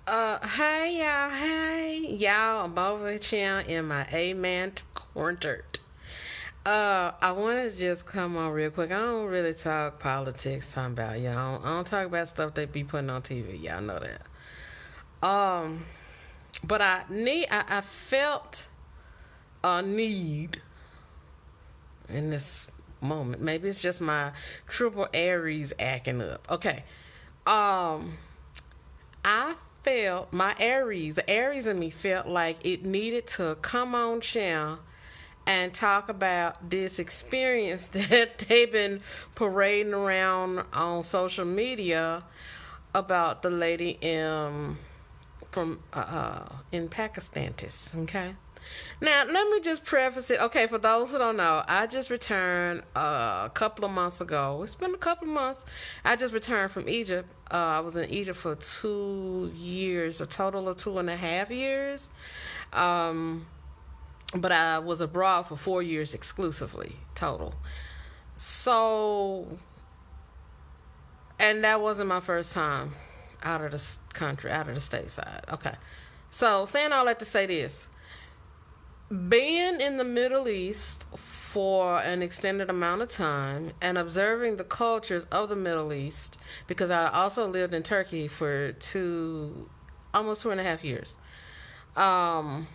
Hey y'all, I'm over here in my amen corner. I want to just come on real quick. I don't really talk politics, talking about y'all. I don't talk about stuff they be putting on TV. Y'all know that. Um, but I felt a need in this moment. Maybe it's just my triple Aries acting up. Okay. Um, I felt the Aries in me felt like it needed to come on channel and talk about this experience that they've been parading around on social media about the lady from in Pakistan. Okay. Now let me just preface it. Okay, for those who don't know, I just returned a couple of months ago. It's been a couple of months. I just returned from Egypt. I was in Egypt for 2 years, a total of 2.5 years. Um, but I was abroad for 4 years exclusively total. So, and that wasn't my first time out of the country, out of the stateside. Okay. So, saying all that to say this, being in the Middle East for an extended amount of time and observing the cultures of the Middle East, because I also lived in Turkey for almost 2.5 years. Um,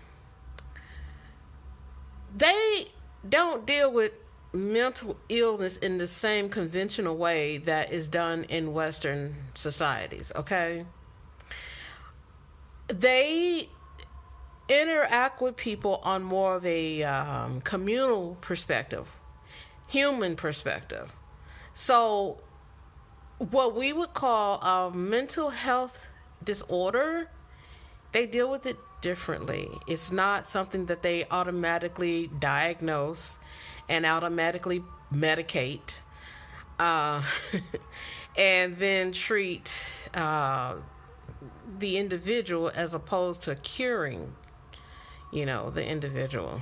they don't deal with mental illness in the same conventional way that is done in Western societies, okay? They interact with people on more of a communal perspective, human perspective. So, what we would call a mental health disorder, they deal with it differently. It's not something that they automatically diagnose and automatically medicate uh, and then treat the individual as opposed to curing, the individual.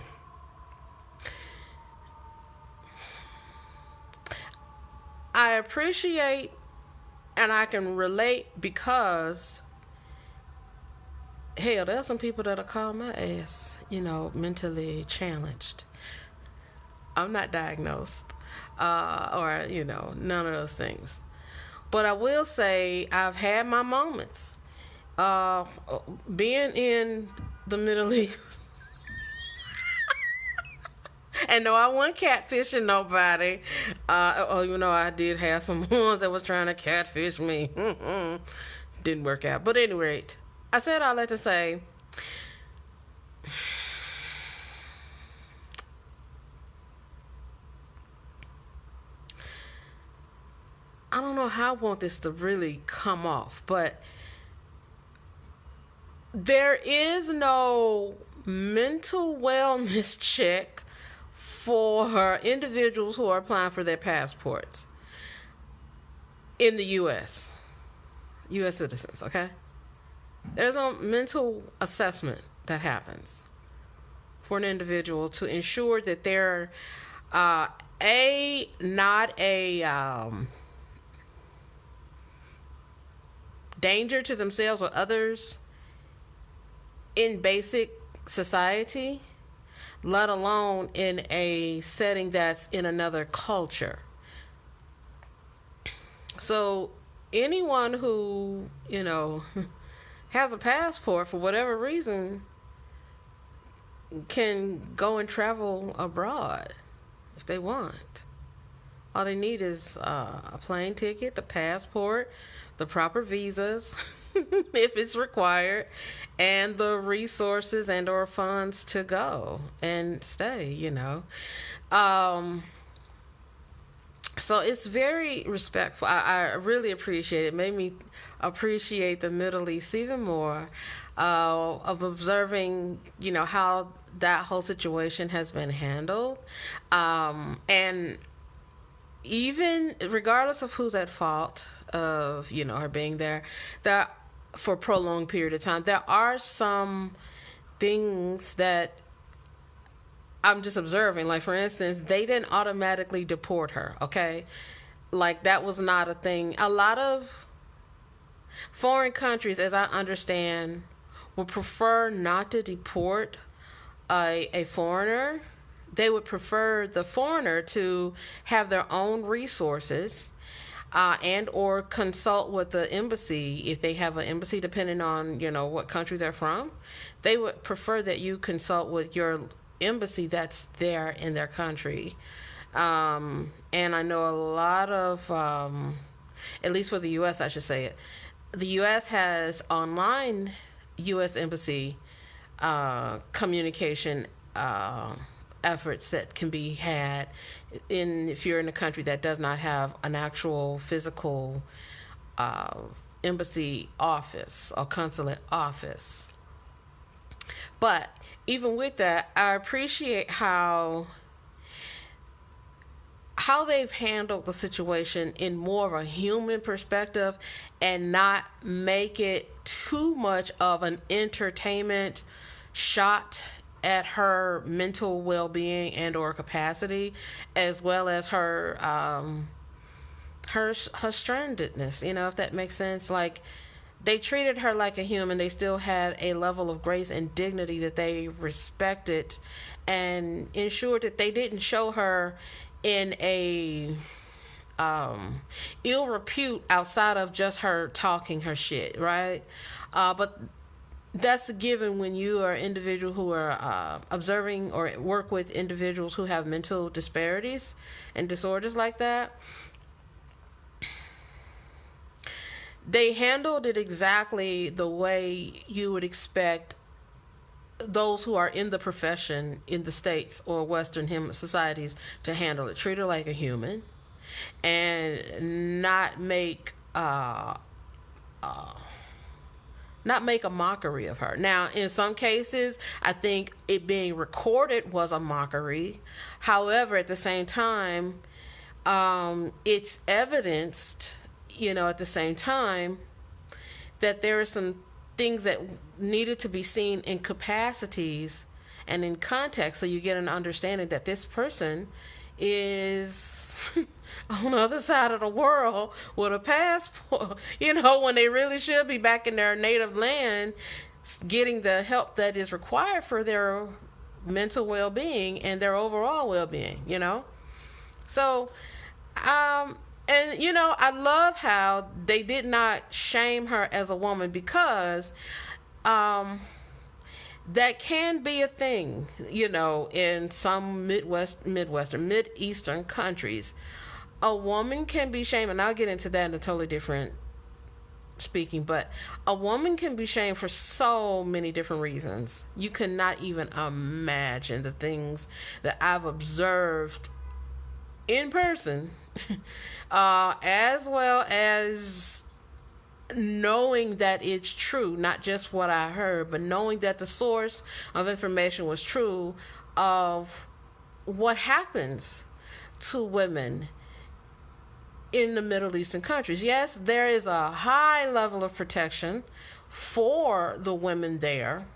I appreciate and I can relate because, hell, there's some people that'll call my ass, mentally challenged. I'm not diagnosed, or, none of those things. But I will say I've had my moments. Uh, Being in the Middle East, and no, I wasn't catfishing nobody. I did have some ones that was trying to catfish me. Didn't work out. But at any rate, I said all that to say, I don't know how I want this to really come off, but there is no mental wellness check for individuals who are applying for their passports in the U.S. citizens, okay? There's a mental assessment that happens for an individual to ensure that they're not a danger to themselves or others in basic society, let alone in a setting that's in another culture. So anyone who, has a passport for whatever reason can go and travel abroad if they want. All they need is a plane ticket, the passport, the proper visas, if it's required, and the resources and or funds to go and stay. So it's very respectful. I really appreciate it. It made me appreciate the Middle East even more, of observing, how that whole situation has been handled. And even regardless of who's at fault of, her being there, that for a prolonged period of time, there are some things that I'm just observing. Like, for instance, they didn't automatically deport her, okay? Like, that was not a thing. Foreign countries, as I understand, would prefer not to deport a foreigner. They would prefer the foreigner to have their own resources, and or consult with the embassy if they have an embassy, depending on what country they're from. They would prefer that you consult with your embassy that's there in their country. And I know a lot of, at least for the U.S., I should say it, the U.S. has online U.S. embassy communication efforts that can be had if you're in a country that does not have an actual physical embassy office or consulate office. But even with that, I appreciate how they've handled the situation in more of a human perspective and not make it too much of an entertainment shot at her mental well-being and or capacity, as well as her strandedness, if that makes sense. Like, they treated her like a human. They still had a level of grace and dignity that they respected and ensured that they didn't show her in a ill repute outside of just her talking her shit, right? But that's a given when you are an individual who are observing or work with individuals who have mental disparities and disorders like that. They handled it exactly the way you would expect those who are in the profession in the States or Western societies to handle it. Treat her like a human and not make a mockery of her. Now, in some cases, I think it being recorded was a mockery. However, at the same time, it's evidenced, at the same time, that there are some things that needed to be seen in capacities and in context, so you get an understanding that this person is on the other side of the world with a passport, when they really should be back in their native land getting the help that is required for their mental well-being and their overall well-being, So, and, I love how they did not shame her as a woman, because that can be a thing, in some Mideastern countries. A woman can be shamed, and I'll get into that in a totally different speaking, but a woman can be shamed for so many different reasons. You cannot even imagine the things that I've observed in person, as well as knowing that it's true, not just what I heard, but knowing that the source of information was true of what happens to women in the Middle Eastern countries. Yes, there is a high level of protection for the women there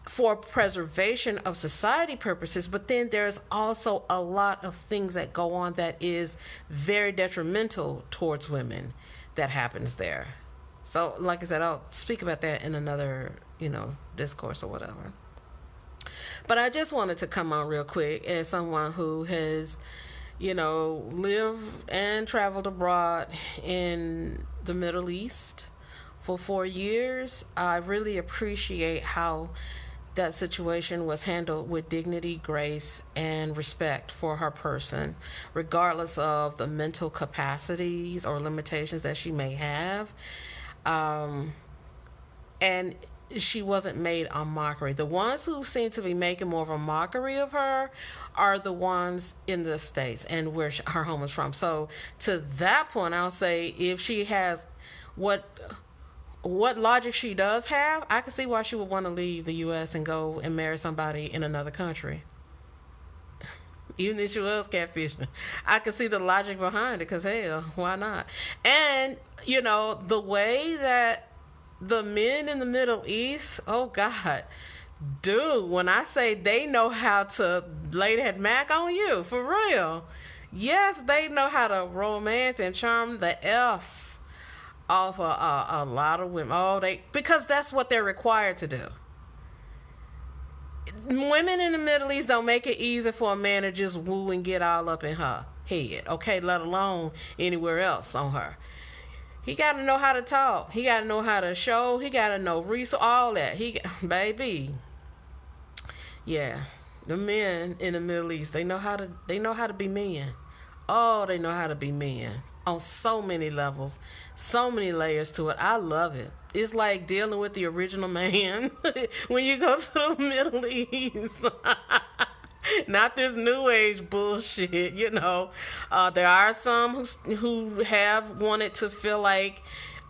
for preservation of society purposes, but then there's also a lot of things that go on that is very detrimental towards women that happens there. So, like I said, I'll speak about that in another, discourse or whatever. But I just wanted to come on real quick as someone who has, lived and traveled abroad in the Middle East for 4 years. I really appreciate how that situation was handled with dignity, grace, and respect for her person, regardless of the mental capacities or limitations that she may have. And she wasn't made a mockery. The ones who seem to be making more of a mockery of her are the ones in the States and where her home is from. So to that point, I'll say if she has what logic she does have, I can see why she would want to leave the U.S. and go and marry somebody in another country. Even if she was catfishing, I can see the logic behind it, because hell, why not? And, the way that the men in the Middle East, oh God, dude, when I say they know how to lay that Mac on you, for real. Yes, they know how to romance and charm the F off a lot of women. Oh, because that's what they're required to do. Women in the Middle East don't make it easy for a man to just woo and get all up in her head, okay? Let alone anywhere else on her. He got to know how to talk. He got to know how to show. He got to know resource, all that. Baby, yeah. The men in the Middle East, they know how to be men. Oh, they know how to be men on so many levels, so many layers to it. I love it. It's like dealing with the original man when you go to the Middle East. Not this new age bullshit, you know. There are some who have wanted to feel like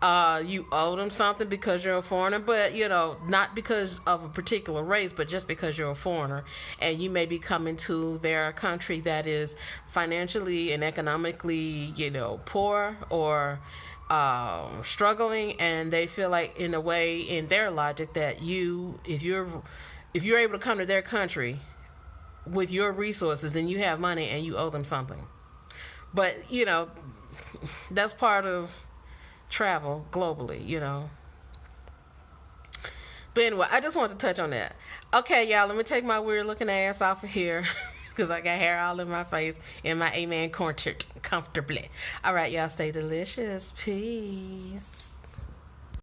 you owe them something because you're a foreigner, but you know, not because of a particular race, but just because you're a foreigner and you may be coming to their country that is financially and economically, you know, poor or struggling, and they feel like, in a way, in their logic, that if you're able to come to their country with your resources, then you have money and you owe them something. But you know, that's part of travel globally, you know. But anyway, I just want to touch on that. Okay, y'all, let me take my weird looking ass off of here because I got hair all in my face and my amen cornered comfortably. All right, y'all, stay delicious. Peace.